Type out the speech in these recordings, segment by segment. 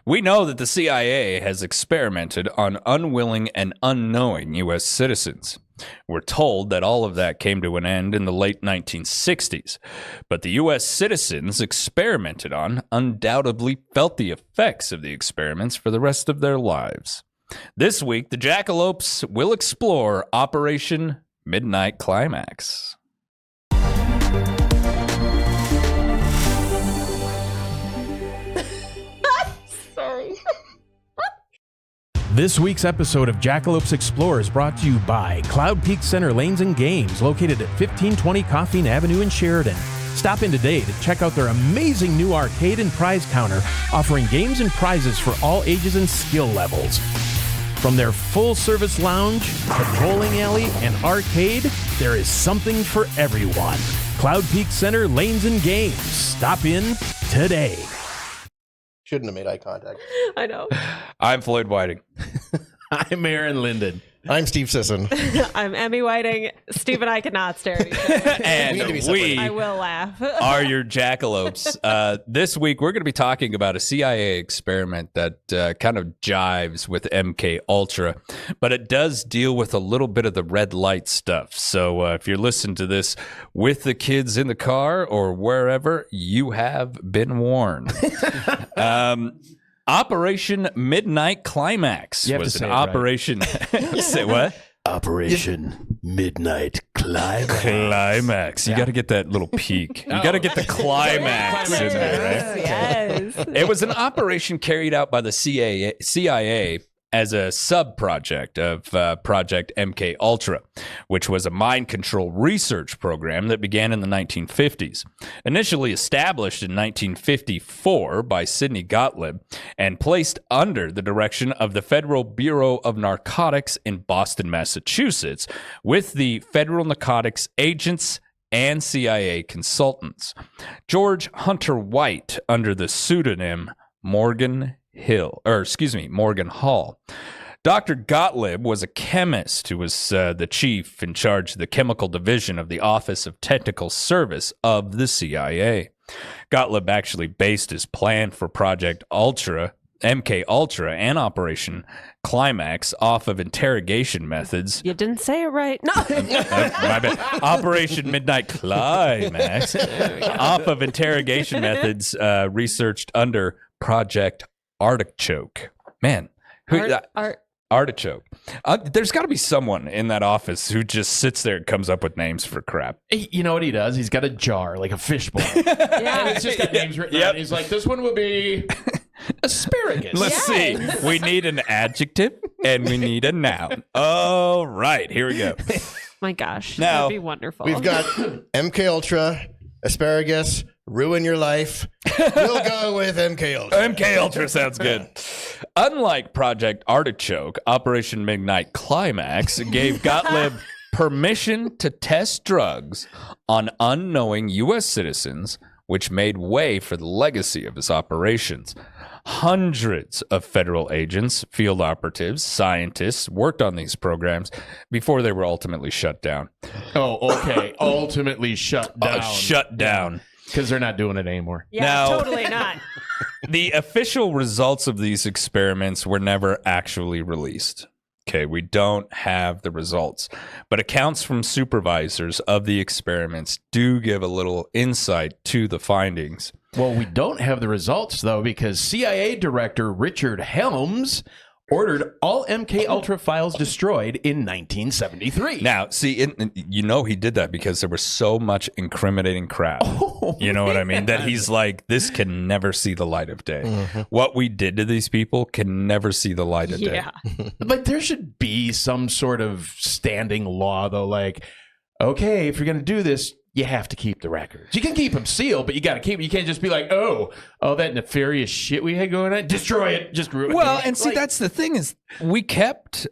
We know that the CIA has experimented on unwilling and unknowing U.S. citizens. We're told that all of that came to an end in the late 1960s, but the U.S. citizens experimented on undoubtedly felt the effects of the experiments for the rest of their lives. This week, the Jackalopes will explore Operation Midnight Climax. Sorry. This week's episode of Jackalopes Explore is brought to you by Cloud Peak Center Lanes and Games, located at 1520 Coffeen Avenue in Sheridan. Stop in today to check out their amazing new arcade and prize counter, offering games and prizes for all ages and skill levels. From their full-service lounge to bowling alley and arcade, there is something for everyone. Cloud Peak Center Lanes and Games. Stop in today. Shouldn't have made eye contact. I know. I'm Floyd Whiting. I'm Aaron Linden. I'm Steve Sisson. I'm Emmy Whiting. Steve and I cannot stare at each other. And we I will laugh. are your Jackalopes. This week, we're going to be talking about a CIA experiment that kind of jives with MKultra, but it does deal with a little bit of the red light stuff. So if you're listening to this with the kids in the car or wherever, you have been warned. Operation Midnight Climax was an operation. Say what? Operation Midnight Climax. You got to get that little peak. You got to get the climax in there, right? Yes. It was an operation carried out by the CIA as a sub-project of Project MKultra, which was a mind control research program that began in the 1950s. Initially established in 1954 by Sidney Gottlieb and placed under the direction of the Federal Bureau of Narcotics in Boston, Massachusetts, with the Federal Narcotics Agents and CIA consultants. George Hunter White, under the pseudonym Morgan Hall. Dr. Gottlieb was a chemist who was the chief in charge of the chemical division of the Office of Technical Service of the CIA. Gottlieb actually based his plan for Project MKultra and Operation Climax off of interrogation methods. You didn't say it right. No. My bad. Operation Midnight Climax off of interrogation methods researched under Project Artichoke. Man, Artichoke. There's got to be someone in that office who just sits there and comes up with names for crap. You know what he does? He's got a jar, like a fishbowl. Yeah. And it's just got names written on it. He's like, this one will be asparagus. Let's see. We need an adjective and we need a noun. All right, here we go. My gosh. Now, that'd be wonderful. We've got MKultra, asparagus, ruin your life. We'll go with MKultra. MKultra sounds good. Unlike Project Artichoke, Operation Midnight Climax gave Gottlieb permission to test drugs on unknowing U.S. citizens, which made way for the legacy of his operations. Hundreds of federal agents, field operatives, scientists worked on these programs before they were ultimately shut down. Oh, okay. Ultimately shut down. Shut down. Because they're not doing it anymore. Yeah, Now- totally not. The official results of these experiments were never actually released. Okay, we don't have the results, but accounts from supervisors of the experiments do give a little insight to the findings. Well, we don't have the results, though, because CIA Director Richard Helms ordered all MKultra files destroyed in 1973. Now, see, he did that because there was so much incriminating crap. You know what I mean? That he's like, this can never see the light of day. Mm-hmm. What we did to these people can never see the light of day. Like, there should be some sort of standing law, though. Like, okay, if you're going to do this, you have to keep the records. You can keep them sealed, but you got to keep them. You can't just be like, oh, that nefarious shit we had going on, destroy it, just ruin it. Well, and see, that's the thing is we kept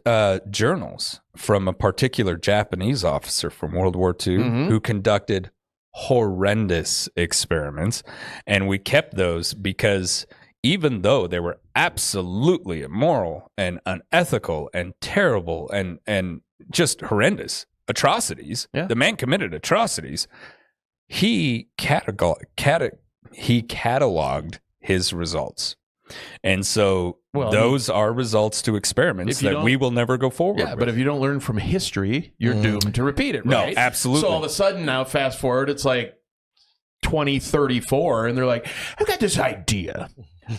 journals from a particular Japanese officer from World War II who conducted horrendous experiments, and we kept those because even though they were absolutely immoral and unethical and terrible and just horrendous atrocities, the man committed atrocities, he cataloged his results. And so those are results to experiments that we will never go forward with. But if you don't learn from history, you're doomed to repeat it, right? No, absolutely. So all of a sudden now, fast forward, it's like 2034, and they're like, I've got this idea.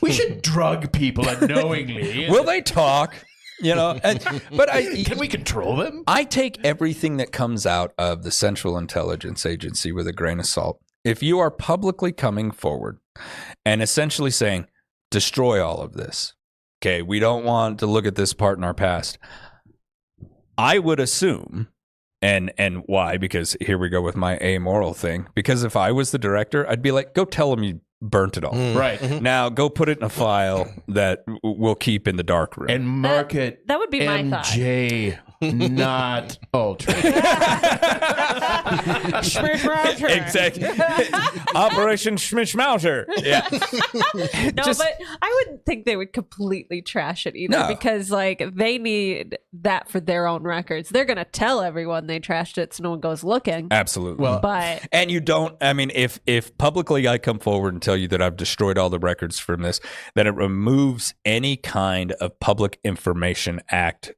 We should drug people unknowingly. Will they talk? You know, but can we control them? I take everything that comes out of the Central Intelligence Agency with a grain of salt. If you are publicly coming forward and essentially saying, destroy all of this, okay, we don't want to look at this part in our past, I would assume, and why? Because here we go with my amoral thing. Because if I was the director, I'd be like, go tell them you burnt it all. Right. Now go put it in a file that we'll keep in the dark room. And mark it That would be my thought. MJ, not Ultra. Exactly. Operation Schmishmouter. Yeah. No, but I wouldn't think they would completely trash it either, because like they need that for their own records. They're going to tell everyone they trashed it so no one goes looking. Absolutely. Well, But and you don't, I mean, if publicly I come forward and tell you that I've destroyed all the records from this, that it removes any kind of Public Information Act,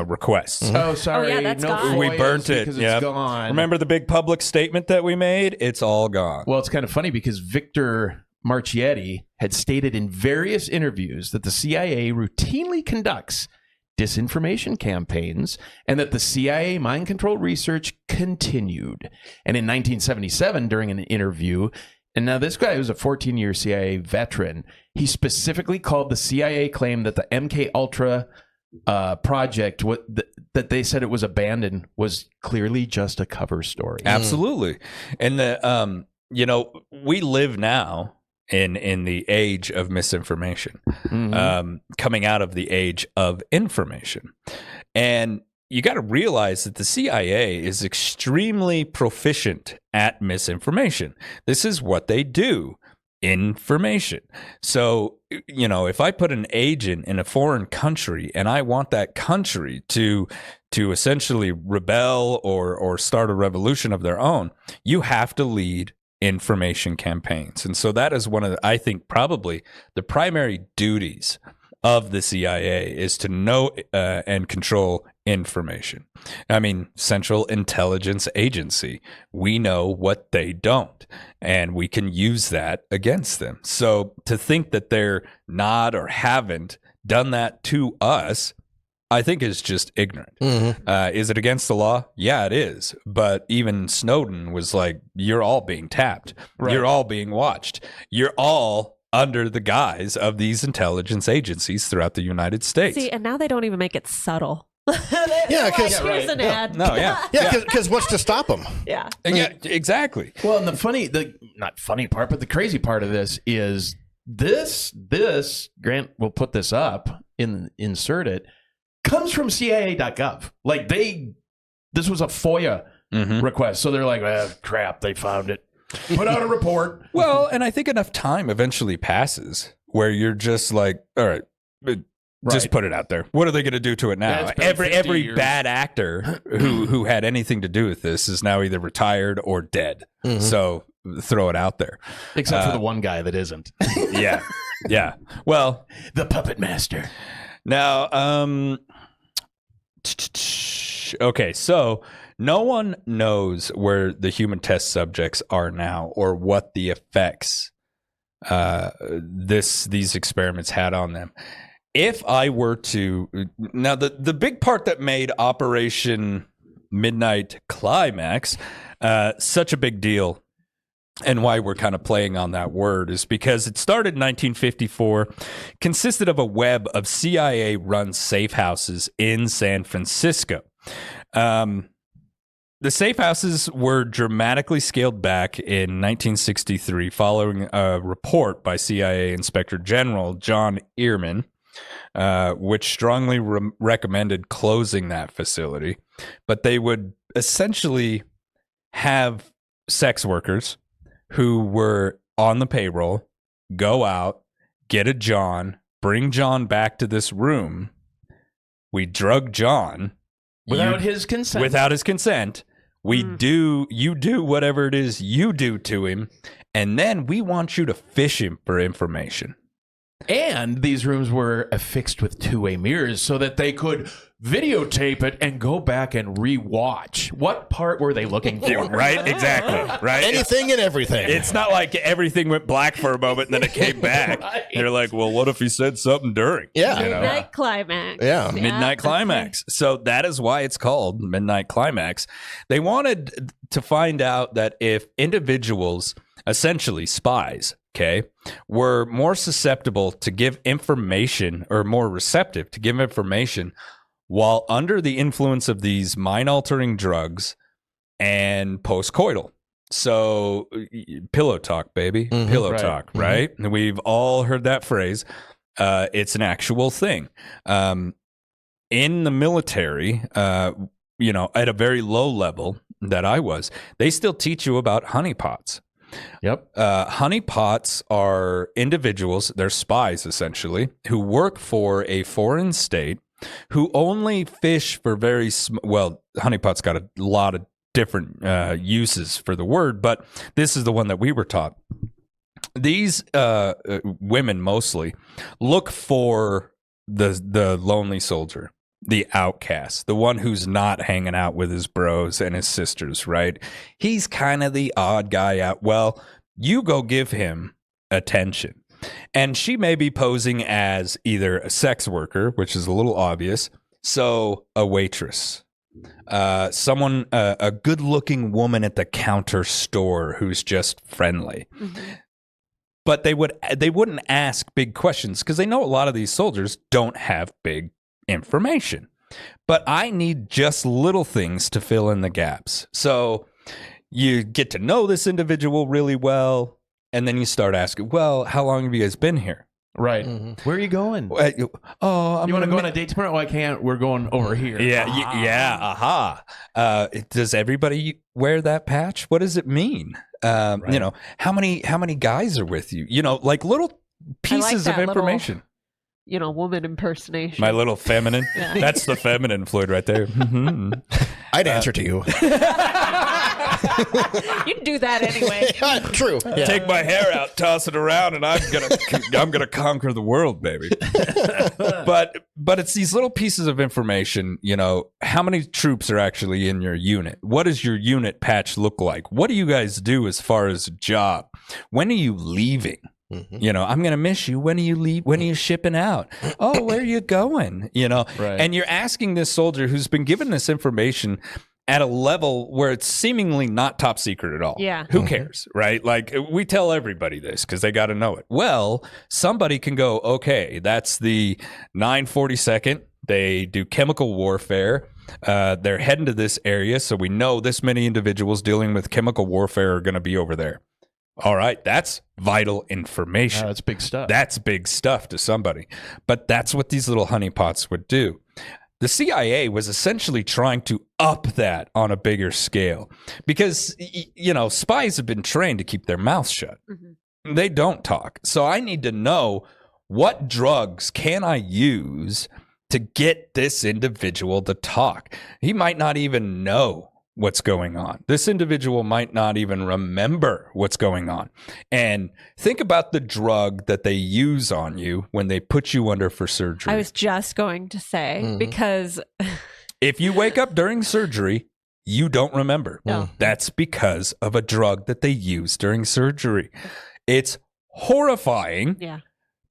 requests. Oh, sorry. Oh, yeah, that's gone. We burnt it. Because Yep. it's gone. Remember the big public statement that we made? It's all gone. Well, it's kind of funny because Victor Marchietti had stated in various interviews that the CIA routinely conducts disinformation campaigns and that the CIA mind control research continued. And in 1977, during an interview, and now this guy was a 14-year CIA veteran, he specifically called the CIA claim that the MKUltra project, that they said it was abandoned, was clearly just a cover story. Absolutely. And we live now in the age of misinformation, coming out of the age of information. And you got to realize that the CIA is extremely proficient at misinformation. This is what they do. Information. So, if I put an agent in a foreign country and I want that country to essentially rebel or start a revolution of their own, you have to lead information campaigns. And so that is one of I think probably the primary duties of the CIA is to know and control information. I mean, Central Intelligence Agency, we know what they don't, and we can use that against them. So to think that they're not or haven't done that to us, I think is just ignorant. Is it against the law? Yeah, it is. But even Snowden was like, you're all being tapped. Right. You're all being watched. You're all under the guise of these intelligence agencies throughout the United States. See, and now they don't even make it subtle. Yeah, because here's an ad. No, yeah. Because what's to stop them? Yeah. Yeah, exactly. Well, and the not funny part, but the crazy part of this is this Grant will put this up insert it, comes from CIA.gov. Like this was a FOIA request. So they're like, crap, they found it. Put out a report. Well, and I think enough time eventually passes where you're just like, all right, just put it out there. What are they going to do to it now? Every bad actor who had anything to do with this is now either retired or dead. So throw it out there. Except for the one guy that isn't. Yeah. Well, the puppet master. Now, okay, so no one knows where the human test subjects are now or what the effects these experiments had on them. If I were to now, the big part that made Operation Midnight Climax such a big deal, and why we're kind of playing on that word, is because it started in 1954, consisted of a web of CIA-run safe houses in San Francisco. The safe houses were dramatically scaled back in 1963 following a report by CIA Inspector General John Ehrman, which strongly recommended closing that facility. But they would essentially have sex workers who were on the payroll go out, get a John, bring John back to this room. We drug John. Without his consent. Without his consent. You do whatever it is you do to him, and then we want you to fish him for information. And these rooms were affixed with two-way mirrors so that they could videotape it and go back and rewatch. What part were they looking for? Right? Exactly. Right? Anything and everything. It's not like everything went black for a moment and then it came back. Right. They're like, well, what if he said something during? Yeah. You know? Midnight Climax. Yeah. Midnight Climax. So that is why it's called Midnight Climax. They wanted to find out that if individuals, essentially spies, okay, were more susceptible to give information or more receptive to give information while under the influence of these mind-altering drugs and postcoital. So pillow talk, baby. Pillow right. talk, right? And we've all heard that phrase. It's an actual thing. In the military, you know, at a very low level that I was, they still teach you about honeypots. Yep. Honeypots are individuals, they're spies essentially, who work for a foreign state, who only fish for very well, honeypot's got a lot of different uses for the word, but this is the one that we were taught. These women mostly look for the lonely soldier, the outcast, the one who's not hanging out with his bros and his sisters, right? He's kind of the odd guy out. Well, you go give him attention. And she may be posing as either a sex worker, which is a little obvious, so a waitress, someone, a good-looking woman at the counter store who's just friendly. But they wouldn't ask big questions because they know a lot of these soldiers don't have big information. But I need just little things to fill in the gaps. So you get to know this individual really well, and then you start asking, well, how long have you guys been here? Right. Where are you going? Oh, You want to go on a date tomorrow? Well, I can't. We're going over here. Yeah, aha. Does everybody wear that patch? What does it mean? You know, how many guys are with you? You know, like little pieces of information. You know, woman impersonation. My little feminine. That's the feminine Floyd right there. I'd answer to you. You'd do that anyway. True. Yeah. Take my hair out, toss it around, and I'm gonna conquer the world, baby. But it's these little pieces of information. You know, how many troops are actually in your unit? What does your unit patch look like? What do you guys do as far as a job? When are you leaving? You know, I'm going to miss you. When are you leave? When are you shipping out? Oh, where are you going? You know, and you're asking this soldier who's been given this information at a level where it's seemingly not top secret at all. Yeah. Who cares, right? Like, we tell everybody this because they got to know it. Well, somebody can go, okay, that's the 942nd. They do chemical warfare. They're heading to this area, so we know this many individuals dealing with chemical warfare are going to be over there. All right, that's vital information. That's big stuff. That's big stuff to somebody. But that's what these little honeypots would do. The CIA was essentially trying to up that on a bigger scale because, you know, spies have been trained to keep their mouths shut. They don't talk. So I need to know, what drugs can I use to get this individual to talk? He might not even know what's going on. This individual might not even remember what's going on. And think about the drug that they use on you when they put you under for surgery. I was just going to say, because if you wake up during surgery, you don't remember. No. That's because of a drug that they use during surgery. It's horrifying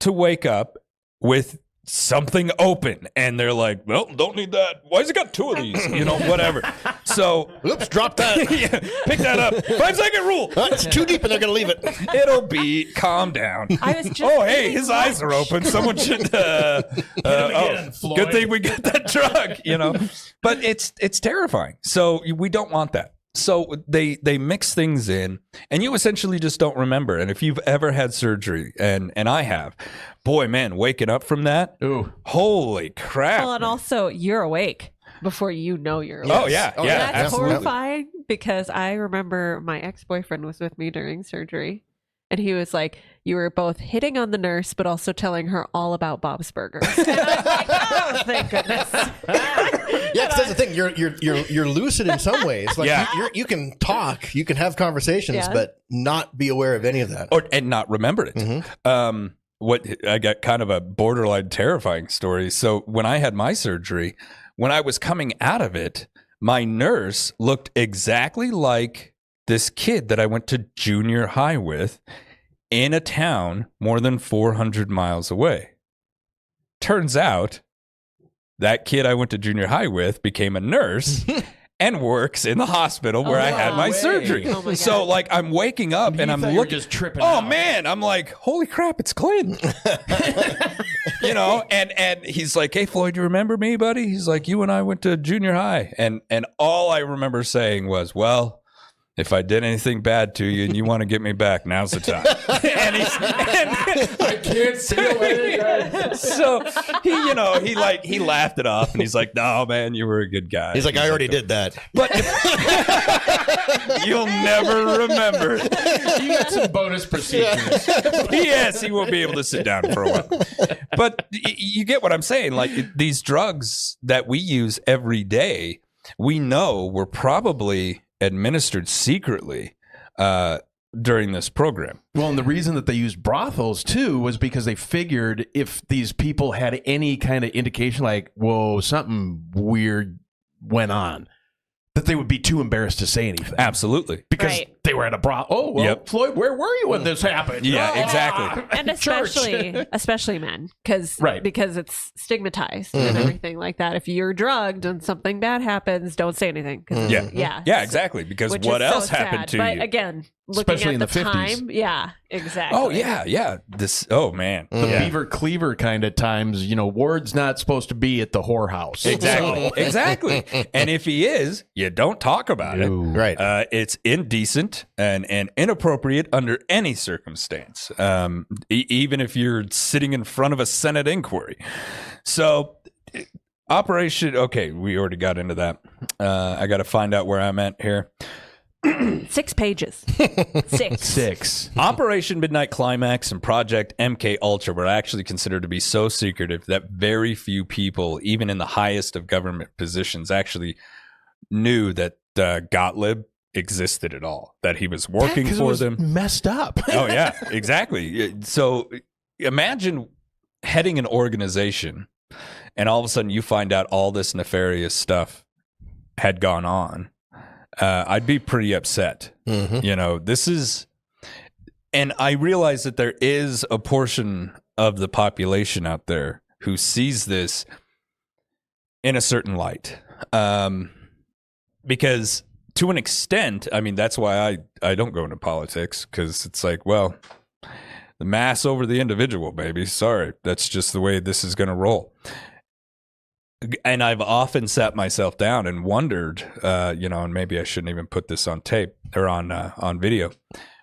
to wake up with something open and they're like, well, don't need that. Why's it got two of these? You know, whatever. So Oops, drop that. yeah, pick that up. 5-second rule. It's too deep and they're going to leave it. It'll be, calm down. I was just Oh, hey, his eyes are open. Someone should good thing we got that drug, you know. But it's terrifying. So we don't want that. So they mix things in, and you essentially just don't remember. And if you've ever had surgery, and I have, boy, man, waking up from that, holy crap! Well, and also you're awake before you know you're awake. Oh yeah, Oh, yeah, That's absolutely. horrifying because I remember my ex-boyfriend was with me during surgery, and he was like, "You were both hitting on the nurse, but also telling her all about Bob's Burgers." And I was like, "Oh, thank goodness." Yeah, because that's the thing. You're lucid in some ways. Like Yeah. you can talk, you can have conversations, Yeah. but not be aware of any of that. And not remember it. what I got kind of a borderline terrifying story. So when I had my surgery, when I was coming out of it, my nurse looked exactly like this kid that I went to junior high with in a town more than 400 miles away. Turns out that kid I went to junior high with became a nurse and works in the hospital where I had my surgery. Oh my So God. like I'm waking up and I'm looking, just tripping. oh man, I'm like, holy crap, it's Clint. And he's like, hey Floyd, you remember me, buddy? He's like, you and I went to junior high. And all I remember saying was, well, if I did anything bad to you and you want to get me back, now's the time. I can't see away. So he laughed it off and he's like, no, man, you were a good guy. He's like, I already did that. But you'll never remember. You got some bonus procedures. Yes, he won't be able to sit down for a while. But you get what I'm saying. Like these drugs that we use every day, we know were probably administered secretly during this program. Well, and the reason that they used brothels too was because they figured if these people had any kind of indication like, whoa, something weird went on, that they would be too embarrassed to say anything. Absolutely. Because Right. they were at a brothel. Oh, well, Yep. Floyd, where were you when this happened? Yeah, Ah, exactly. And church. especially men, because Right. it's stigmatized and everything like that. If you're drugged and something bad happens, don't say anything. 'Cause Yeah. yeah, Yeah, exactly. Because Which what is so else happened sad. to but you? again, looking Especially at in the, the 50s. time, yeah, exactly. Oh, yeah. Oh, man. The Yeah. Beaver Cleaver kind of times, Ward's not supposed to be at the whorehouse. Exactly. Exactly. And if he is, you don't talk about it. Right. It's indecent and inappropriate under any circumstance, even if you're sitting in front of a Senate inquiry. So, Operation, okay, we already got into that. I got to find out where I'm at here. 6 pages. 6. Operation Midnight Climax and Project MKultra were actually considered to be so secretive that very few people, even in the highest of government positions, actually knew that Gottlieb existed at all, that he was working 'cause it for was them. messed up. Oh, yeah, exactly. So imagine heading an organization and all of a sudden you find out all this nefarious stuff had gone on. I'd be pretty upset. This is, and I realize that there is a portion of the population out there who sees this in a certain light. Because to an extent, I mean, that's why I don't go into politics, because it's like, well, the mass over the individual, baby. Sorry, that's just the way this is going to roll. And I've often sat myself down and wondered, and maybe I shouldn't even put this on tape or on video.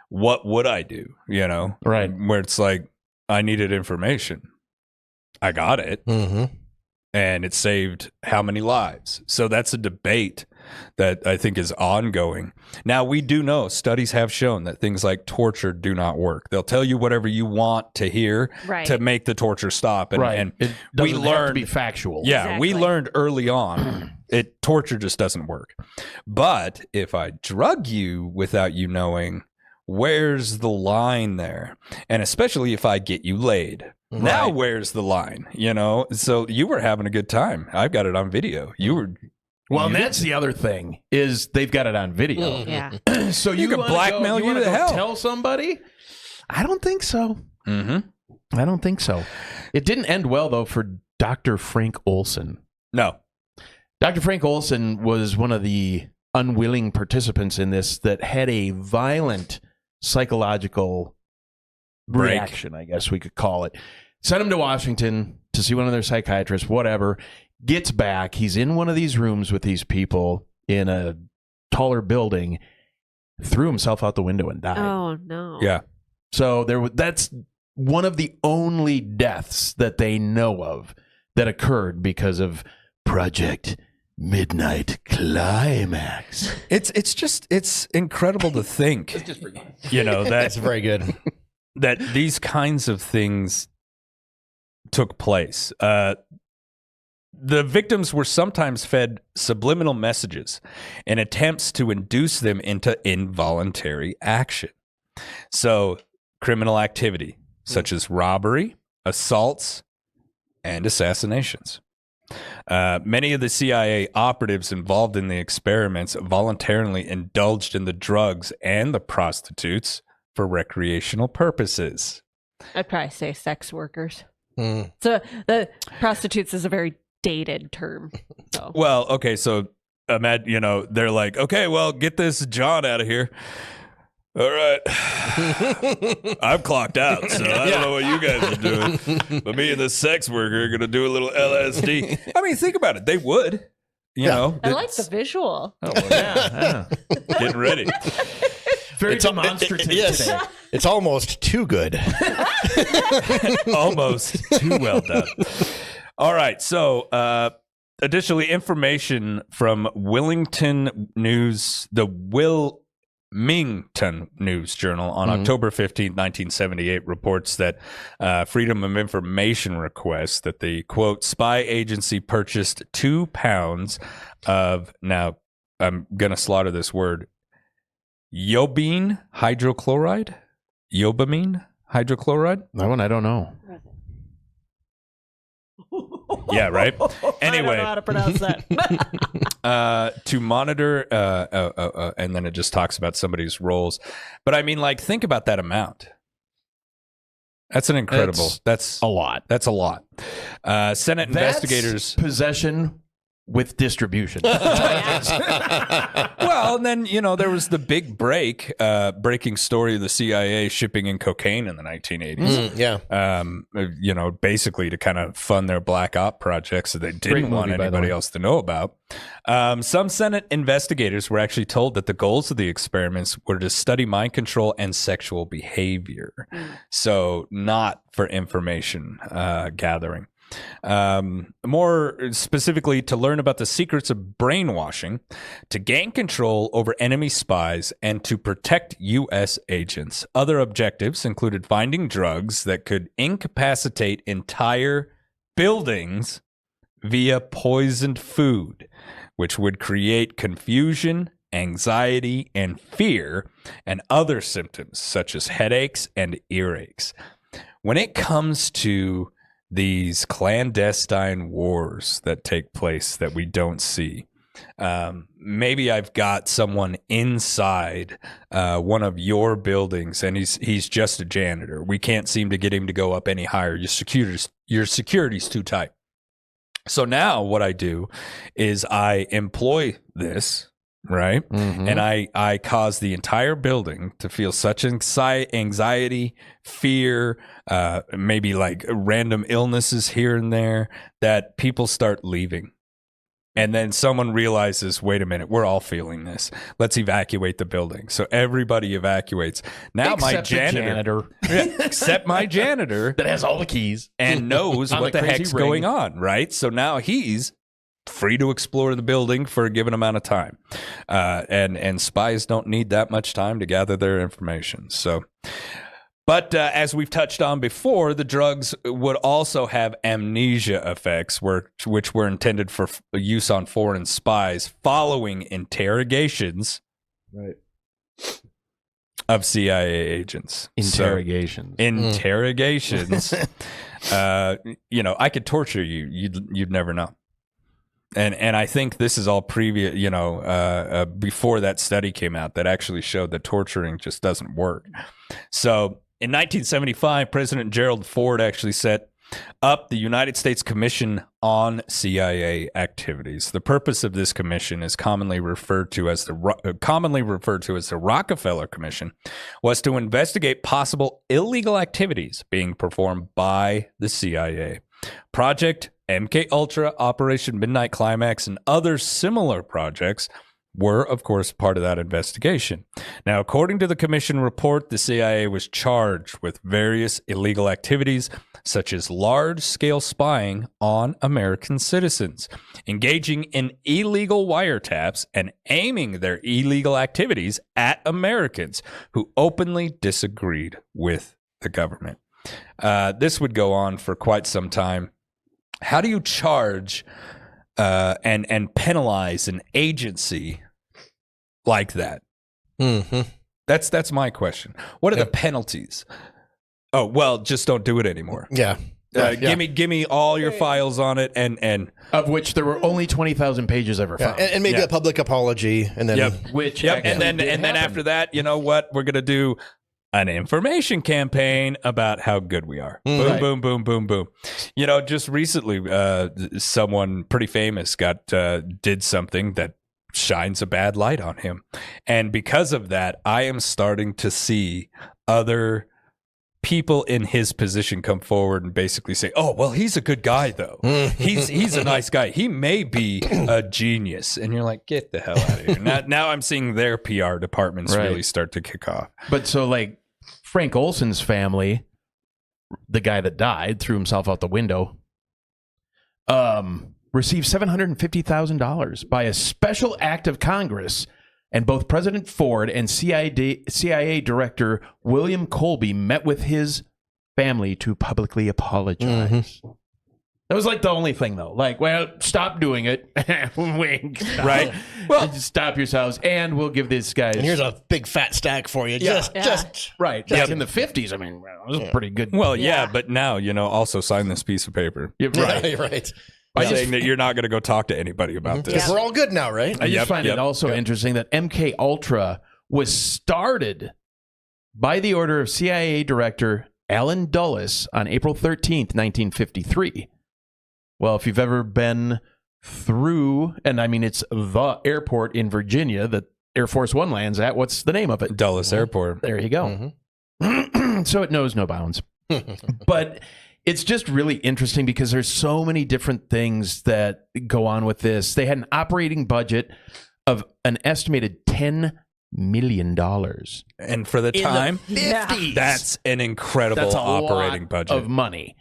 What would I do? Right. Where it's like, I needed information. I got it. And it saved how many lives? So that's a debate that I think is ongoing. Now, we do know studies have shown that things like torture do not work. They'll tell you whatever you want to hear Right. to make the torture stop. And, Right. and It we doesn't have to learned be factual. Yeah, we Exactly. learned early on torture just doesn't work. But if I drug you without you knowing, where's the line there? And especially if I get you laid. Now where's the line? So you were having a good time. I've got it on video. You were. Well, and that's the other thing is they've got it on video. Yeah. So You could wanna blackmail you wanna to go hell. Tell somebody? I don't think so. Mm-hmm. I don't think so. It didn't end well though for Dr. Frank Olson. No. Dr. Frank Olson was one of the unwilling participants in this that had a violent psychological Break. reaction, I guess we could call it. Sent him to Washington to see one of their psychiatrists, whatever. Gets back. He's in one of these rooms with these people in a taller building, threw himself out the window and died. Oh no. Yeah. So that's one of the only deaths that they know of that occurred because of Project Midnight Climax. It's incredible to think. That's very good. that these kinds of things took place. The victims were sometimes fed subliminal messages in attempts to induce them into involuntary action. So, criminal activity, such as robbery, assaults, and assassinations. Many of the CIA operatives involved in the experiments voluntarily indulged in the drugs and the prostitutes for recreational purposes. I'd probably say sex workers. So the prostitutes is a very dated term. So. Well, okay, so imagine, they're like, okay, well, get this John out of here. All right. I'm clocked out, so I don't know what you guys are doing. But me and this sex worker are going to do a little LSD. I mean, think about it. They would. You know. I like the visual. Oh, well, yeah. Getting ready. Very demonstrative today. It's almost too good. Almost too well done. All right. So, additionally, information from Willington News, the Wilmington News Journal on October 15, 1978 reports that Freedom of Information requests that the, quote, spy agency purchased 2 pounds of, now I'm going to slaughter this word, Yobamine hydrochloride? Yobamine hydrochloride? That one I don't know. Yeah, right? Anyway. I don't know how to pronounce that. To monitor, and then it just talks about somebody's roles. But I mean, like, think about that amount. That's an incredible. That's a lot. That's a lot. Senate investigators. Possession with distribution. Well, and then, there was the big breaking story of the CIA shipping in cocaine in the 1980s. Basically to kind of fund their black op projects that they didn't want anybody else to know about. Some Senate investigators were actually told that the goals of the experiments were to study mind control and sexual behavior. So not for information gathering. More specifically, to learn about the secrets of brainwashing, to gain control over enemy spies, and to protect U.S. agents. Other objectives included finding drugs that could incapacitate entire buildings via poisoned food, which would create confusion, anxiety, and fear, and other symptoms such as headaches and earaches. When it comes to these clandestine wars that take place that we don't see, maybe I've got someone inside one of your buildings, and he's just a janitor. We can't seem to get him to go up any higher. Your security's too tight. So now what I do is I employ this, right? And I cause the entire building to feel such anxiety, fear, maybe like random illnesses here and there, that people start leaving. And then someone realizes, wait a minute, we're all feeling this. Let's evacuate the building. So everybody evacuates. Now Except my janitor. Except my janitor. That has all the keys. And knows what the heck's going on, right? So now he's free to explore the building for a given amount of time. And spies don't need that much time to gather their information. So, but as we've touched on before, the drugs would also have amnesia effects, which were intended for use on foreign spies following interrogations of CIA agents. Interrogations. Interrogations. I could torture you. You'd never know. And I think this is all previous, before that study came out that actually showed that torturing just doesn't work. So in 1975, President Gerald Ford actually set up the United States Commission on CIA Activities. The purpose of this commission is commonly referred to as the Rockefeller Commission, was to investigate possible illegal activities being performed by the CIA. Project MKultra, Operation Midnight Climax, and other similar projects were, of course, part of that investigation. Now, according to the commission report, the CIA was charged with various illegal activities, such as large-scale spying on American citizens, engaging in illegal wiretaps, and aiming their illegal activities at Americans who openly disagreed with the government. This would go on for quite some time. How do you charge and penalize an agency like that? That's my question. What are the penalties? Oh, well, just don't do it anymore. Yeah. Give me all your files on it, and Of which there were only 20,000 pages ever Yeah, found. and maybe a public apology, and then Which and then after that, you know what? We're gonna do an information campaign about how good we are. Boom, Right. boom, boom, boom, boom. You know, just recently, someone pretty famous did something that shines a bad light on him, and because of that, I am starting to see other people in his position come forward and basically say, "Oh, well, he's a good guy, though. He's a nice guy. He may be a genius." And you're like, "Get the hell out of here!" Now I'm seeing their PR departments Right. really start to kick off. But so like Frank Olson's family, the guy that died, threw himself out the window, received $750,000 by a special act of Congress. And both President Ford and CIA Director William Colby met with his family to publicly apologize. That was like the only thing, though. Like, well, stop doing it. Wink. Right. Well, Just stop yourselves, and we'll give these guys. and here's a big fat stack for you. Just right. Back in the 50s, I mean, it was pretty good. well, yeah, but now, also sign this piece of paper Yeah, right. right. saying that you're not going to go talk to anybody about this. Because we're all good now, right? I just Yep, find yep, it also interesting that MKUltra was started by the order of CIA Director Allen Dulles on April 13th, 1953. Well, if you've ever been through, and I mean, it's the airport in Virginia that Air Force One lands at, what's the name of it? Dulles Airport. There you go. So it knows no bounds. But it's just really interesting because there's so many different things that go on with this. They had an operating budget of an estimated $10 million. And for the time, that's an incredible That's a operating lot budget. of money.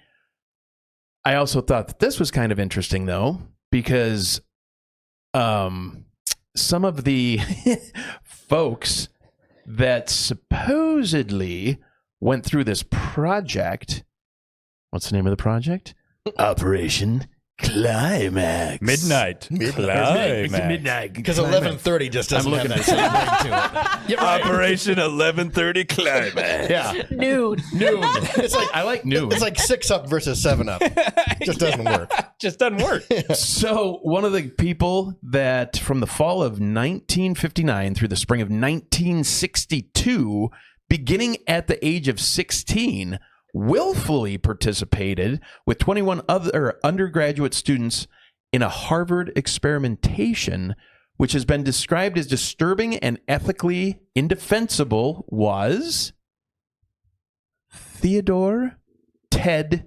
I also thought that this was kind of interesting, though, because some of the folks that supposedly went through this project. What's the name of the project? Operation Climax. Midnight Climax. Midnight. Because 11:30 just doesn't have that same ring to it. Operation 11:30 Climax. Yeah. Noon. Noon. It's like, I like noon. It's like 6 Up versus 7 Up. Just doesn't work. Just doesn't work. So one of the people that from the fall of 1959 through the spring of 1962, beginning at the age of 16, willfully participated with 21 other undergraduate students in a Harvard experimentation, which has been described as disturbing and ethically indefensible, was Theodore Ted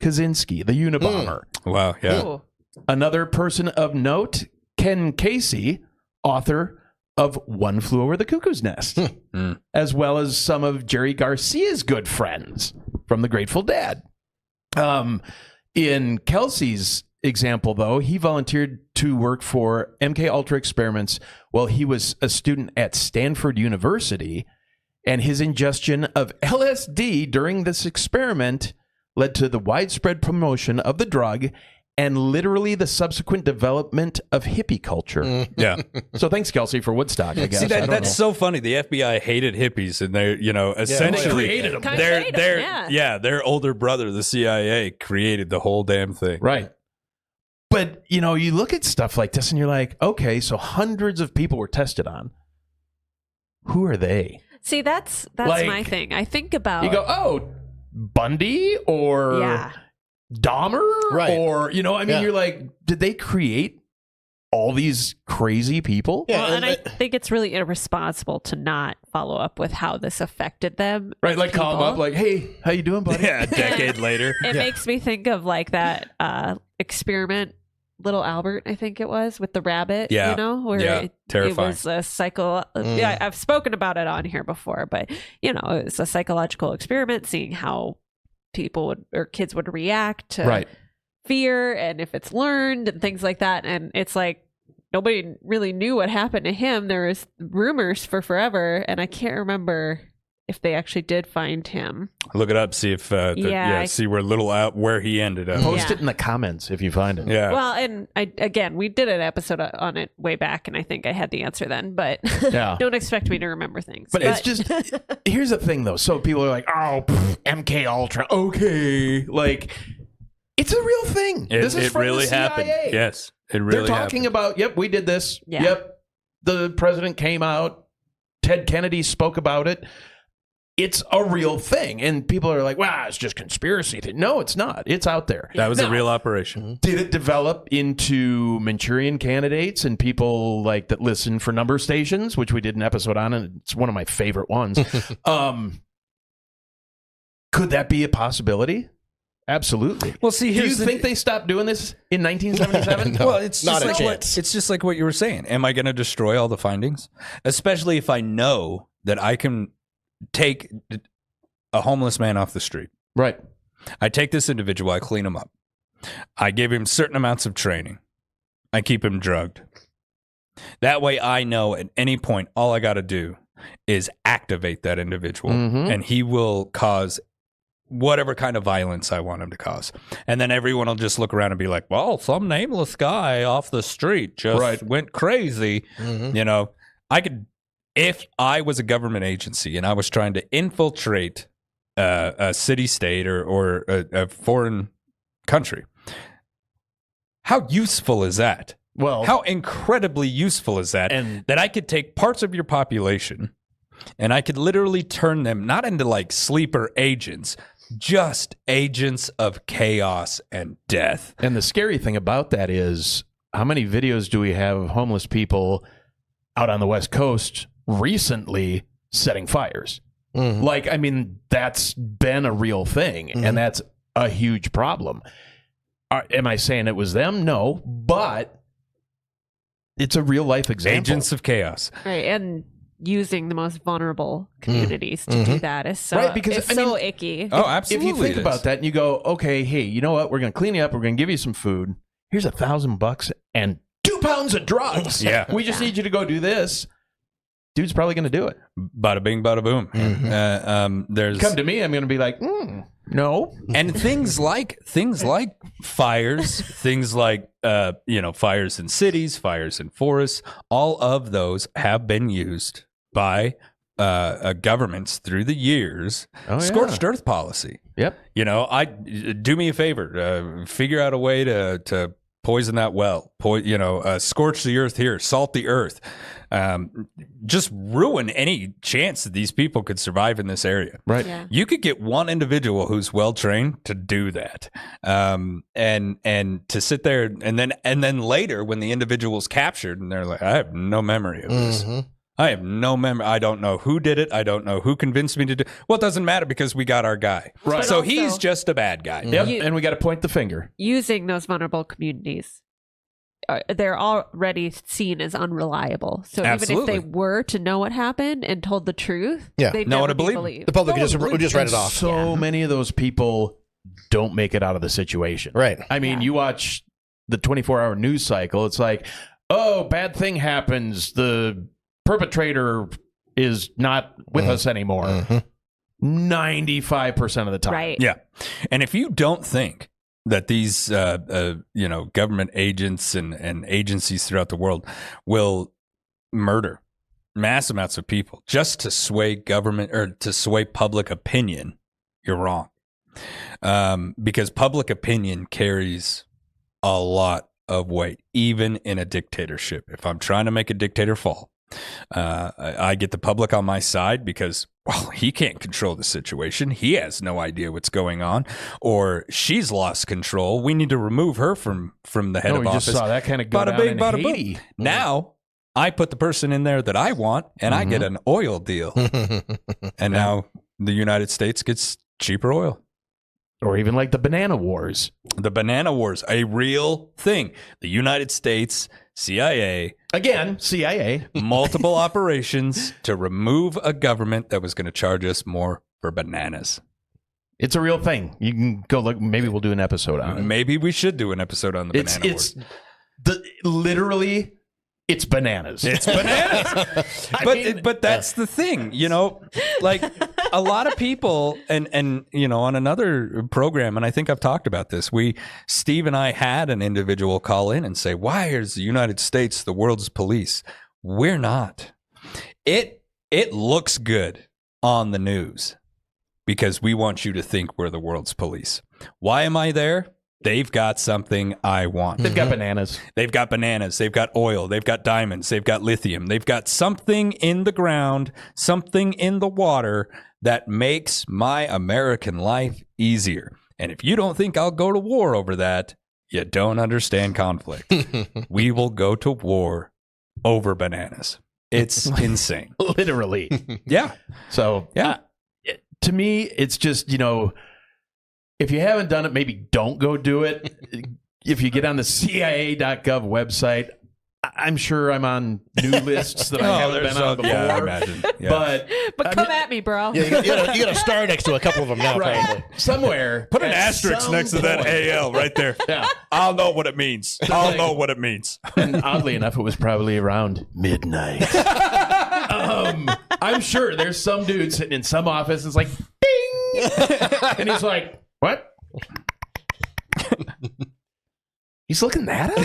Kaczynski, the Unabomber. Wow, yeah. Ooh. Another person of note, Ken Casey, author of One Flew Over the Cuckoo's Nest, as well as some of Jerry Garcia's good friends from the Grateful Dead. In Kelsey's example, though, he volunteered to work for MKUltra experiments while he was a student at Stanford University, and his ingestion of LSD during this experiment led to the widespread promotion of the drug and literally the subsequent development of hippie culture. Yeah. So thanks, Kelsey, for Woodstock, I guess. See, I don't that's know. so funny. The FBI hated hippies, and they're, essentially created them. Kinda created them, yeah. their older brother, the CIA, created the whole damn thing. Right. But, you look at stuff like this and you're like, okay, so hundreds of people were tested on. Who are they? See, that's Like, my thing. I think about You go, oh, Bundy or yeah. Dahmer? Right. Or, Yeah. you're like, did they create all these crazy people? Yeah, Well, and I think it's really irresponsible to not follow up with how this affected them. Right, as like call them people. up like, hey, how you doing, buddy? Yeah, a decade later. It makes me think of like that experiment, Little Albert, I think it was, with the rabbit. Yeah. Where Yeah, it terrifying. was a Yeah, I've spoken about it on here before, but it was a psychological experiment, seeing how people or kids would react to Right. fear and if it's learned and things like that. And it's like nobody really knew what happened to him. There was rumors for forever, and I can't remember if they actually did find him. Look it up. See if see where he ended up. Post it in the comments if you find it. Yeah. Well, and we did an episode on it way back, and I think I had the answer then, but Yeah. don't expect me to remember things. But it's just, here's the thing though. So people are like, oh, MKUltra, okay. Like, it's a real thing. This is from really the CIA. happened. Yes, it really They're talking happened. about, yep, we did this. Yeah. Yep, the president came out. Ted Kennedy spoke about it. It's a real thing. And people are like, wow, it's just conspiracy. No, it's not. It's out there. That was Now, a real operation. did it develop into Manchurian candidates and people like that listen for number stations, which we did an episode on, and it's one of my favorite ones. Could that be a possibility? Absolutely. Well, see, do you think they stopped doing this in 1977? No. Well, it's Not just a like chance. it's just like what you were saying. Am I going to destroy all the findings? Especially if I know that I can take a homeless man off the street. Right. I take this individual, I clean him up. I give him certain amounts of training. I keep him drugged. That way I know at any point all I got to do is activate that individual and he will cause whatever kind of violence I want him to cause. And then everyone will just look around and be like, well, some nameless guy off the street just went crazy. You know, I could, if I was a government agency and I was trying to infiltrate a city-state or a foreign country, how useful is that? Well, How incredibly useful is that? And- that I could take parts of your population and I could literally turn them not into like sleeper agents, just agents of chaos and death. And the scary thing about that is, how many videos do we have of homeless people out on the West Coast recently setting fires? Like, I mean, that's been a real thing, and that's a huge problem. Am I saying it was them? No, but it's a real life example. Agents of chaos. Right, and using the most vulnerable communities to do that is so, Right, because, it's I so mean, icky. Oh, absolutely. If you think about that and you go, okay, hey, you know what? We're going to clean you up. We're going to give you some food. Here's $1,000 and 2 pounds of drugs. Yeah. We just need you to go do this. Dude's probably going to do it. Bada bing, bada boom. There's Come to me, I'm going to be like, no. and things like fires, things like fires in cities, fires in forests. All of those have been used by governments through the years. Scorched earth policy. Yep. You know, do me a favor, figure out a way to poison that well, scorch the earth here, salt the earth, just ruin any chance that these people could survive in this area. Right. Yeah. You could get one individual who's well trained to do that, and to sit there and then later when the individual's captured and they're like, I have no memory of this. I have no memory. I don't know who did it. I don't know who convinced me to do. Well, it doesn't matter because we got our guy. Right. So But he's also- just a bad guy. Yep. And we got to point the finger. Using those vulnerable communities, they're already seen as unreliable. So Absolutely. even if they were to know what happened and told the truth, Yeah. they'd No one never to be believe. believed. The public No, would just write it And off. So many of those people don't make it out of the situation. Right. I mean, Yeah. you watch the 24-hour news cycle, it's like, oh, bad thing happens. The perpetrator is not with us anymore. 95% of the time. Right. Yeah. And if you don't think that these, government agents and agencies throughout the world will murder mass amounts of people just to sway government or to sway public opinion, you're wrong. Because public opinion carries a lot of weight, even in a dictatorship. If I'm trying to make a dictator fall, I get the public on my side because, well, he can't control the situation. He has no idea what's going on, or she's lost control. We need to remove her from the head No, of we office. just saw that kind of go Bada down bing, in bada boom. Haiti. Now I put the person in there that I want, and I get an oil deal. And now the United States gets cheaper oil. Or even like the banana wars. The banana wars, a real thing. The United States, CIA, Again, CIA. multiple operations to remove a government that was going to charge us more for bananas. It's a real thing. You can go look. Maybe we'll do an episode on it. Maybe we should do an episode on the banana wars. Literally, it's bananas. It's bananas. But that's the thing, like a lot of people, and you know, on another program, and I think I've talked about this. Steve and I had an individual call in and say, "Why is the United States the world's police?" We're not. It looks good on the news because we want you to think we're the world's police. Why am I there? They've got something I want. They've got bananas. They've got bananas. They've got oil. They've got diamonds. They've got lithium. They've got something in the ground, something in the water that makes my American life easier. And if you don't think I'll go to war over that, you don't understand conflict. We will go to war over bananas. It's insane. Literally. Yeah. So, Yeah. To me, it's just, you know, if you haven't done it, maybe don't go do it. If you get on the CIA.gov website, I'm sure I'm on new lists that I haven't been on before. Yeah, I imagine. Yeah. But come at me, bro. Yeah, you got a star next to a couple of them now, probably. Somewhere. Put an at asterisk some next to that point. AL right there. Yeah. I'll know what it means. I'll know what it means. And oddly enough, it was probably around midnight. I'm sure there's some dude sitting in some office and it's like, ding! And he's like, what? He's looking that up?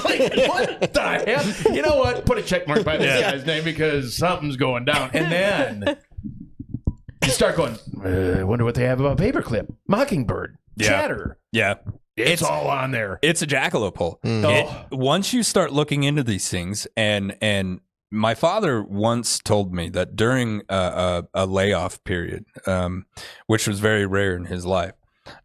Like, what the hell? You know what? Put a check mark by this guy's name because something's going down. And then you start going, I wonder what they have about Paperclip, Mockingbird, Chatter. Yeah. It's all on there. It's a jackalope hole. Oh. Once you start looking into these things, and my father once told me that during a layoff period, which was very rare in his life,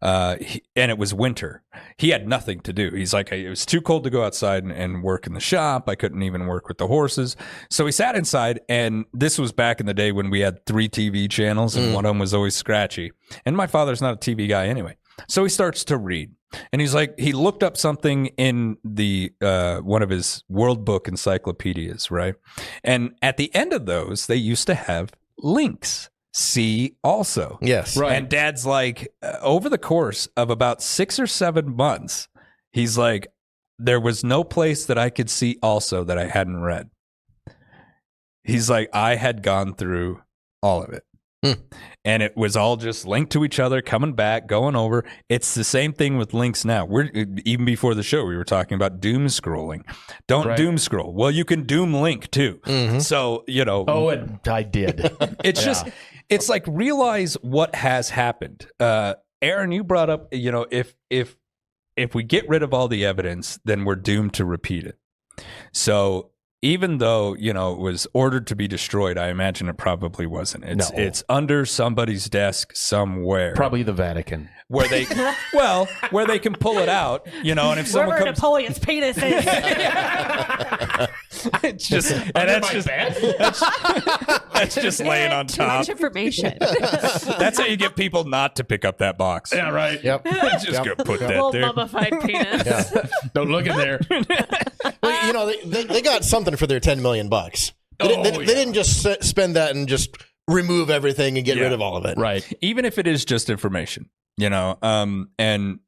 and it was winter, he had nothing to do. He's like, it was too cold to go outside and work in the shop. I couldn't even work with the horses. So he sat inside, and this was back in the day when we had 3 TV channels, and one of them was always scratchy. And my father's not a TV guy anyway. So he starts to read. And he's like, he looked up something in the one of his World Book encyclopedias, right? And at the end of those, they used to have links. See also. Yes. Right. And Dad's like, over the course of about 6 or 7 months, he's like, there was no place that I could see also that I hadn't read. He's like, I had gone through all of it. And it was all just linked to each other, coming back, going over. It's the same thing with links now. Even before the show, we were talking about doom scrolling. Don't doom scroll. Well, you can doom link too. So, you know. Oh, and I did. It's just, it's like, realize what has happened. Aaron, you brought up, you know, if we get rid of all the evidence, then we're doomed to repeat it. So even though, you know, it was ordered to be destroyed, I imagine it probably wasn't. It's under somebody's desk somewhere. Probably the Vatican. Where they, where they can pull it out, you know, and if someone Wherever comes, Napoleon's penis is. it's just, and that's just, that's just laying on Too top. much information. That's how you get people not to pick up that box. Yeah, right. Yep. Just go put that Little there. mummified penis. Don't look in there. Well, you know, they got something for their $10 million. They didn't just spend that and just remove everything and get rid of all of it. Right. Even if it is just information, you know, and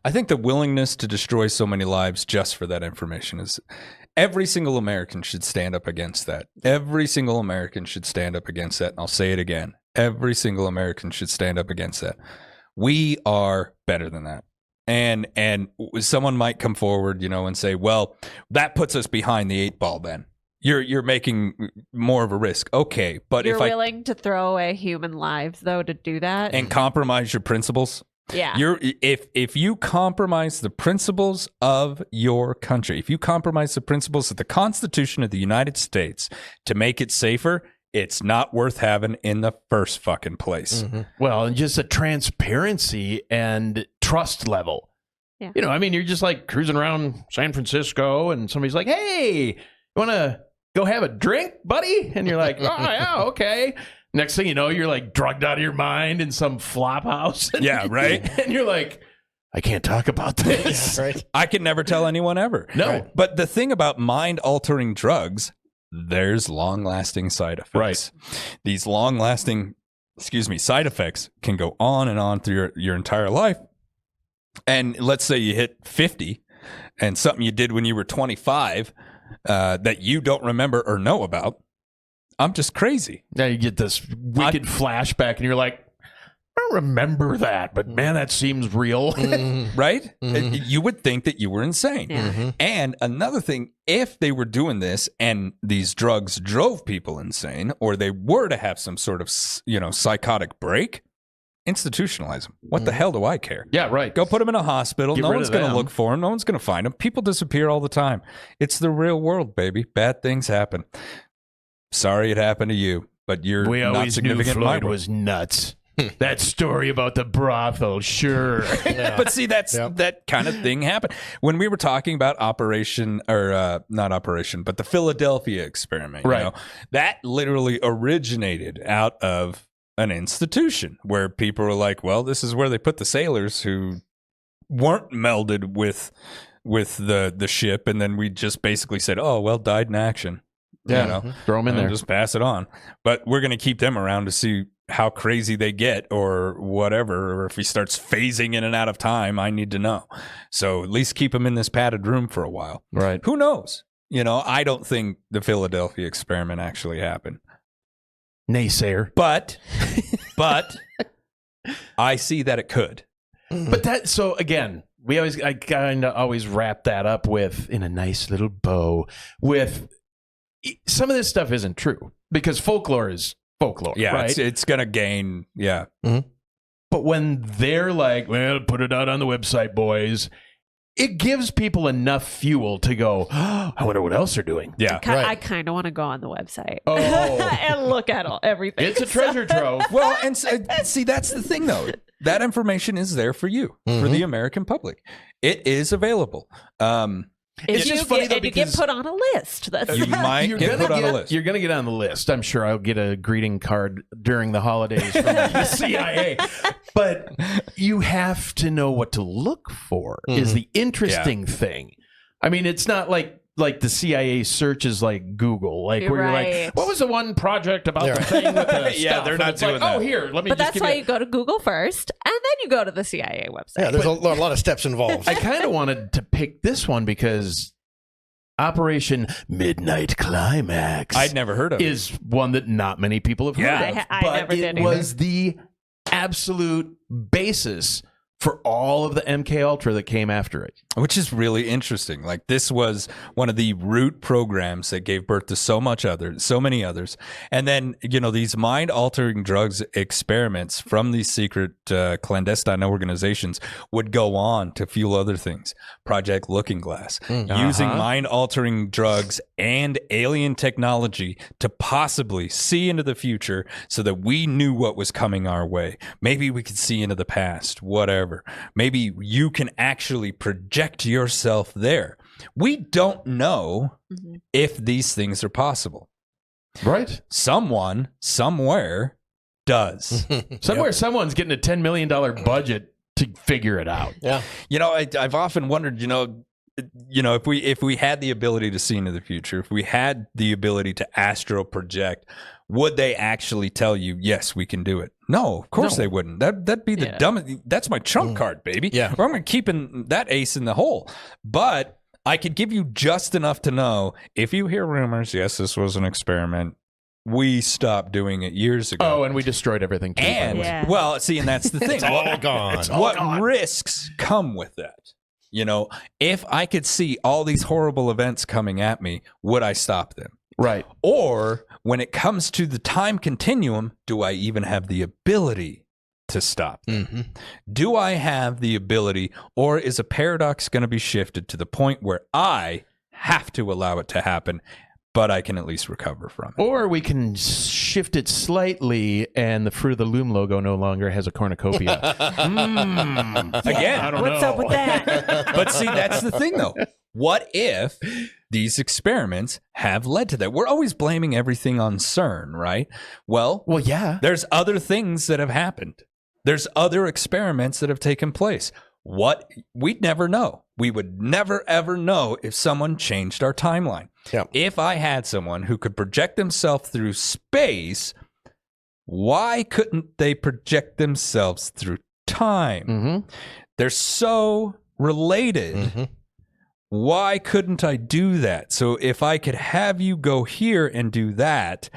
I think the willingness to destroy so many lives just for that information is, every single American should stand up against that. Every single American should stand up against that. And I'll say it again. Every single American should stand up against that. We are better than that. And someone might come forward, you know, and say, well, that puts us behind the 8 ball then. You're making more of a risk. Okay, but You're if I willing to throw away human lives, though, to do that? and compromise your principles, yeah. if you compromise the principles of your country, if you compromise the principles of the Constitution of the United States to make it safer, it's not worth having in the first fucking place. Well, and just a transparency and trust level. Yeah. You know, I mean, you're just like cruising around San Francisco and somebody's like, hey, you want to go have a drink, buddy? And you're like, oh, yeah, okay. Next thing you know, you're like drugged out of your mind in some flop house. Yeah, right? And you're like, I can't talk about this. Right. I can never tell anyone ever. No. Right. But the thing about mind-altering drugs, there's long-lasting side effects. Right. These long-lasting, side effects can go on and on through your entire life. And let's say you hit 50 and something you did when you were 25 that you don't remember or know about. I'm just crazy. Now you get this wicked flashback, and you're like, I don't remember that, but man, that seems real. Right? You would think that you were insane. Yeah. And another thing, if they were doing this and these drugs drove people insane, or they were to have some sort of, psychotic break, institutionalize them. What the hell do I care? Yeah, right. Go put them in a hospital. Get No rid one's of going to them. look for them. No one's going to find them. People disappear all the time. It's the real world, baby. Bad things happen. Sorry it happened to you, but you're We not always knew significant in my Floyd world. was nuts. That story about the brothel, sure. But see, that kind of thing happened when we were talking about not Operation, but the Philadelphia experiment. Right. You know, that literally originated out of an institution where people were like, "Well, this is where they put the sailors who weren't melded with the ship," and then we just basically said, "Oh, well, died in action." Yeah, You know, throw them in there. just pass it on. But we're going to keep them around to see how crazy they get or whatever, or if he starts phasing in and out of time, I need to know. So at least keep him in this padded room for a while. Right. Who knows? I don't think the Philadelphia experiment actually happened. Naysayer. But I see that it could. But so again, I kind of always wrap that up with, in a nice little bow, with some of this stuff isn't true because folklore is folklore. Yeah, right? it's going to gain. Yeah. But when they're like, well, put it out on the website, boys, it gives people enough fuel to go, oh, I wonder what else they're doing. Yeah. I kind of want to go on the website Oh. and look at everything. It's a treasure trove. Well, and see, that's the thing, though. That information is there for you, for the American public. It is available. It's just funny, though, you get because put on a list. That's You might get put on a list. You're going to get on the list. I'm sure I'll get a greeting card during the holidays from the CIA. But you have to know what to look for is the interesting thing. I mean, it's not like the CIA searches like Google, like where you're Right. like, what was the one project about the thing with the Yeah, stuff? they're And not it's like, doing oh, that. here, let me But just that's give why you you go to Google first, and then you go to the CIA website. Yeah, there's a lot of steps involved. I kind of wanted to pick this one because Operation Midnight Climax I'd never heard of it. is one that not many people have heard Yeah. of. I but never did it was the absolute basis for all of the MKUltra that came after it. Which is really interesting. Like, this was one of the root programs that gave birth to so many others. And then, these mind-altering drugs experiments from these secret clandestine organizations would go on to fuel other things. Project Looking Glass, using mind-altering drugs and alien technology to possibly see into the future so that we knew what was coming our way. Maybe we could see into the past, whatever. Maybe you can actually project yourself there. We don't know if these things are possible. Right. Someone, somewhere, does. Somewhere someone's getting a $10 million budget to figure it out. Yeah. I've often wondered, if we had the ability to see into the future, if we had the ability to astral project, would they actually tell you, yes, we can do it? No, of course they wouldn't. That'd be the dumbest. That's my trump card, baby. Yeah. Or I'm keeping that ace in the hole. But I could give you just enough to know, if you hear rumors, yes, this was an experiment, we stopped doing it years ago. Oh, and we destroyed everything too. And, Yeah. well, see, and that's the thing. It's all gone. What risks come with that? If I could see all these horrible events coming at me, would I stop them? Right. Or when it comes to the time continuum, do I even have the ability to stop them? Do I have the ability, or is a paradox going to be shifted to the point where I have to allow it to happen, but I can at least recover from it? Or we can shift it slightly, and the Fruit of the Loom logo no longer has a cornucopia. Again, I don't What's know. up with that? but see, that's the thing, though. What if these experiments have led to that? We're always blaming everything on CERN, right? Well, yeah. there's other things that have happened. There's other experiments that have taken place. We'd never know. We would never, ever know if someone changed our timeline. Yeah. If I had someone who could project themselves through space, why couldn't they project themselves through time? They're so related. Why couldn't I do that? So if I could have you go here and do that,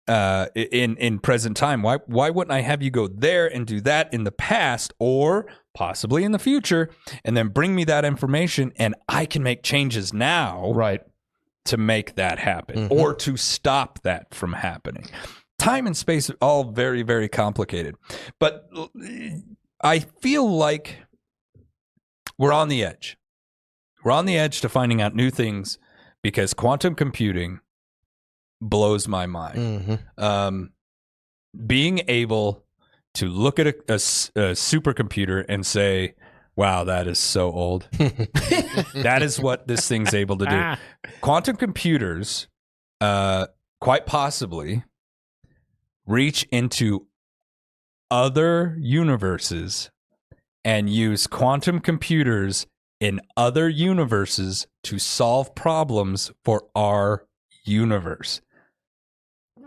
in present time? Why wouldn't I have you go there and do that in the past or possibly in the future, and then bring me that information, and I can make changes now, Right. to make that happen or to stop that from happening. Time and space are all very, very complicated, but I feel like we're on the edge. We're on the edge to finding out new things because quantum computing blows my mind. Being able to look at a supercomputer and say, wow, that is so old. That is what this thing's able to do. Quantum computers quite possibly reach into other universes and use quantum computers in other universes to solve problems for our universe.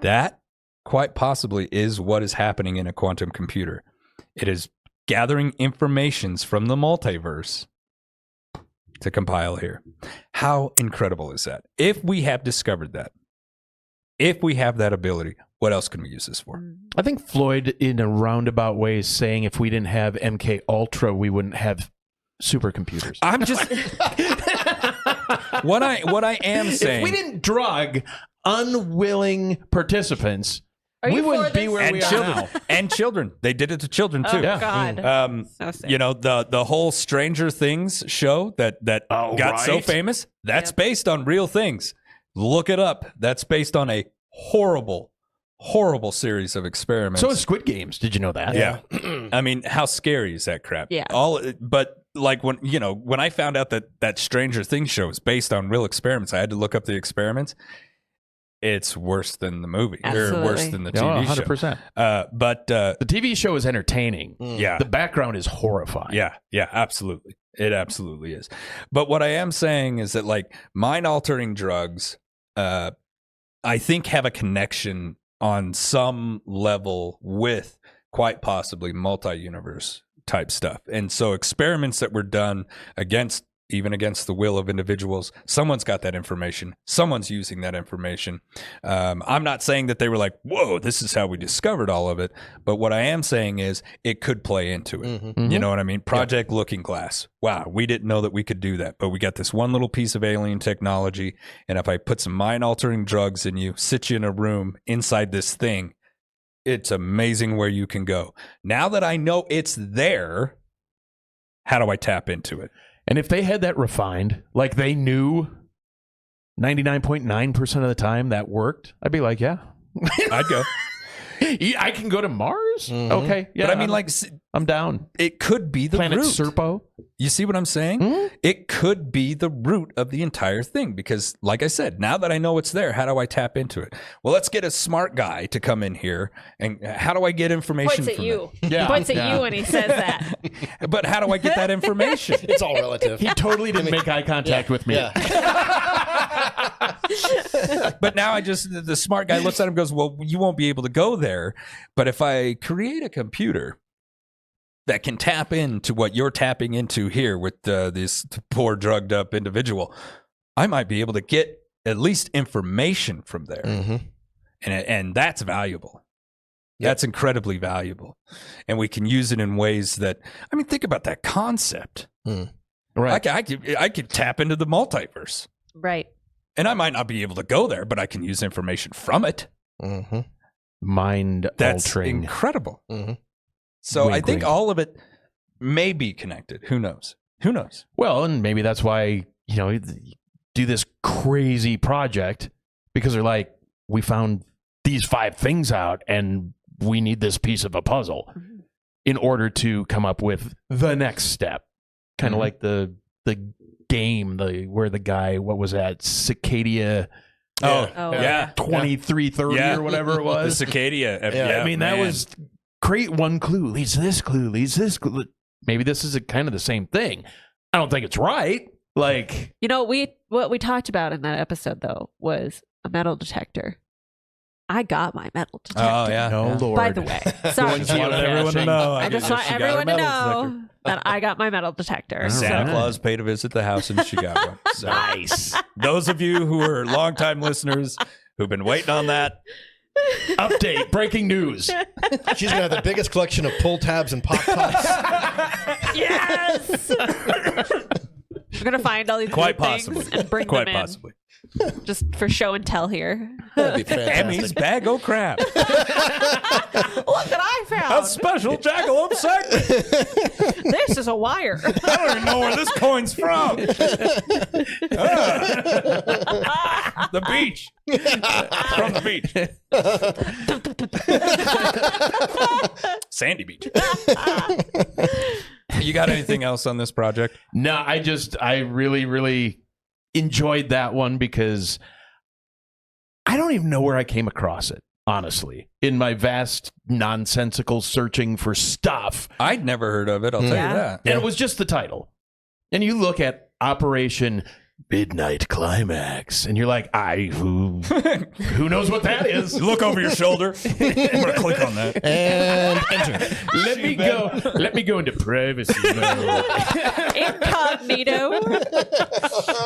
That quite possibly is what is happening in a quantum computer. It is gathering informations from the multiverse to compile here. How incredible is that? If we have discovered that, if we have that ability, what else can we use this for? I think Floyd, in a roundabout way, is saying if we didn't have MKultra, we wouldn't have supercomputers. I'm just what I am saying. If we didn't drug unwilling participants, we wouldn't be where we are now. And children. They did it to children too. Oh, God. So sick. You know, the whole Stranger Things show that got so famous, that's based on real things. Look it up. That's based on a horrible series of experiments. So is Squid Games. Did you know that? Yeah. I mean, how scary is that crap? Yeah. But like when I found out that Stranger Things show is based on real experiments, I had to look up the experiments. It's worse than the movie. Absolutely. Or worse than the TV 100%. show. But the TV show is entertaining. Yeah. The background is horrifying. Yeah, absolutely. It absolutely is. But what I am saying is that like mind-altering drugs, I think have a connection on some level with quite possibly multi-universe type stuff. And so experiments that were done against the will of individuals, someone's got that information. Someone's using that information. I'm not saying that they were like, whoa, this is how we discovered all of it. But what I am saying is it could play into it. You know what I mean? Project Looking Glass. Wow, we didn't know that we could do that. But we got this one little piece of alien technology. And if I put some mind-altering drugs in you, sit you in a room inside this thing, it's amazing where you can go. Now that I know it's there, how do I tap into it? And if they had that refined, like they knew 99.9% of the time that worked, I'd be like, yeah. I'd go. I can go to Mars? Okay. Yeah. But I mean, I'm down. it could be the Planet root. Serpo. You see what I'm saying? It could be the root of the entire thing because, like I said, now that I know it's there, how do I tap into it? Well, let's get a smart guy to come in here. And how do I get information Points at from you. Yeah. Points at you when he says that. it? But how do I get that information? It's all relative. He totally didn't make eye contact with me. Yeah. But now the smart guy looks at him and goes, well, you won't be able to go there. But if I create a computer that can tap into what you're tapping into here with this poor drugged up individual, I might be able to get at least information from there. And that's valuable. That's incredibly valuable. And we can use it in ways that, I mean, think about that concept. Right. I could tap into the multiverse. Right. And I might not be able to go there, but I can use information from it. Mind That's altering. incredible. So Wink, I think wink. all of it may be connected. Who knows? Who knows? Well, and maybe that's why, do this crazy project because they're like, we found these 5 things out and we need this piece of a puzzle in order to come up with the next step. Kind of like the game, where the guy, what was that, Cicadia? Oh, 2330 or whatever it was. The Cicadia. I mean, that was create one clue, leads to this clue, leads to this clue. Maybe this is kind of the same thing. I don't think it's right. Like, what we talked about in that episode though was a metal detector. I got my metal detector. Oh yeah. no Lord. By the way, sorry. Just wanted everyone to know. I just want everyone to know that I got my metal detector. Santa Claus paid to visit the house and she got one. So Nice. those of you who are longtime listeners who've been waiting on that, Update, breaking news. She's gonna have the biggest collection of pull tabs and pop tops. Yes. We're gonna find all these Quite weird things possibly. and bring Quite them in, possibly. just for show and tell here. That'd be Emmy's fantastic. bag o' crap. Look what I A found. special Jackalope segment. This is a wire. I don't even know where this coin's from. The beach. From the beach. Sandy Beach. You got anything else on this project? No, I really, really enjoyed that one because I don't even know where I came across it, honestly, in my vast nonsensical searching for stuff. I'd never heard of it, I'll tell you that. And it was just the title. And you look at Operation Midnight Climax, and you're like, who knows what that is? Look over your shoulder. I'm gonna click on that. And enter. Let me go into privacy mode. Incognito.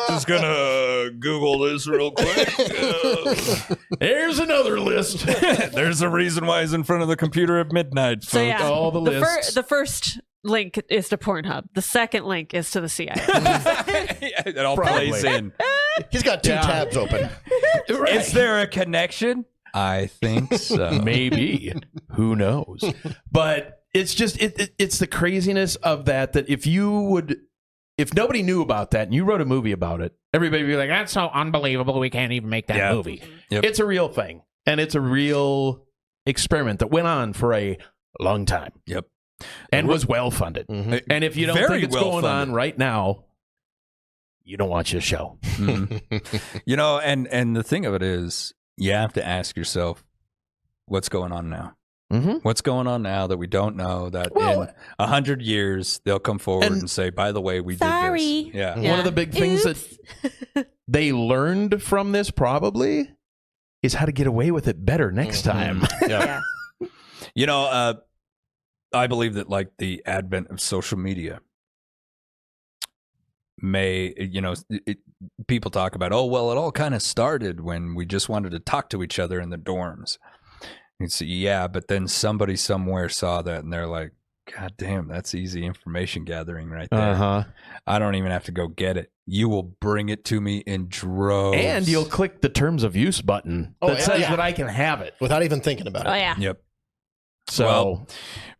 Just gonna Google this real quick. There's another list. There's a reason why he's in front of the computer at midnight, folks. So yeah, All the lists. the first link is to Pornhub. The second link is to the CIA. It all plays in. He's got two tabs open. Is there a connection? I think so. Maybe. Who knows? But it's just it's the craziness of that if nobody knew about that and you wrote a movie about it, everybody would be like, that's so unbelievable, we can't even make that movie. Yep. It's a real thing. And it's a real experiment that went on for a long time. Yep. And was well funded. Mhm. And if you don't Very think it's well going funded. on right now, you don't watch your show. You know, and the thing of it is, you have to ask yourself, what's going on now? Mm-hmm. What's going on now that we don't know? That Well- in 100 years they'll come forward and say, "By the way, we Sorry. did this." Yeah. Yeah. One of the big things that they learned from this probably is how to get away with it better next time. Yeah. You know, I believe that like the advent of social media may, you know, people talk about, oh, well, it all kind of started when we just wanted to talk to each other in the dorms. You see, yeah, but then somebody somewhere saw that and they're like, God damn, that's easy information gathering right there. Uh-huh. I don't even have to go get it. You will bring it to me in droves. And you'll click the terms of use button that says that I can have it. Without even thinking about it. Oh yeah. Yep. So Well,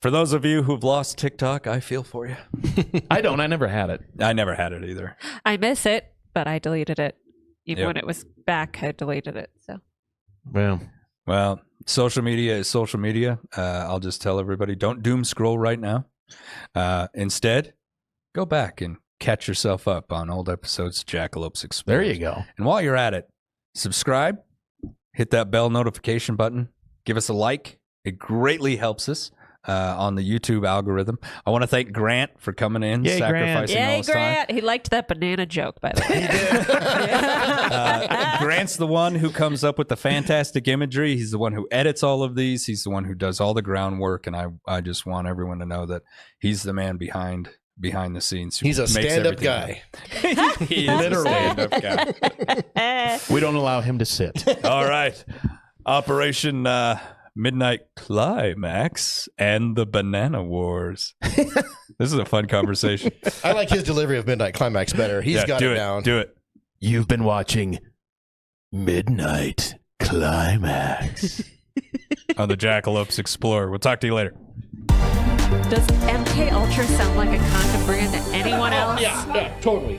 for those of you who've lost TikTok, I feel for you. I never had it. I never had it either. I miss it, but I deleted it. Even Yep. when it was back, I deleted it. So Well, Social media is social media. I'll just tell everybody, don't doom scroll right now. Instead, go back and catch yourself up on old episodes of Jackalopes Explore. there you go. And while you're at it, subscribe, hit that bell notification button, give us a like. It greatly helps us on the YouTube algorithm. I want to thank Grant for coming in, Yay, Grant. sacrificing all yay, his time. Grant! He liked that banana joke, by the way. Grant's the one who comes up with the fantastic imagery. He's the one who edits all of these. He's the one who does all the groundwork. And I just want everyone to know that he's the man behind the scenes. who He's a makes stand-up everything guy. happen. He is a stand-up guy. We don't allow him to sit. All right. Operation Midnight Climax and the Banana Wars. This is a fun conversation. I like his delivery of Midnight Climax better. He's got do it down. Do it. You've been watching Midnight Climax. On the Jackalopes Explore. We'll talk to you later. Does MKultra sound like a condom brand to anyone else? Yeah, totally.